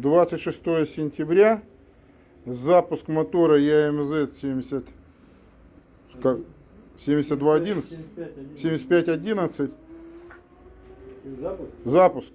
26 сентября. Запуск мотора ЯМЗ 70, 7211, 7511. Запуск. Запуск.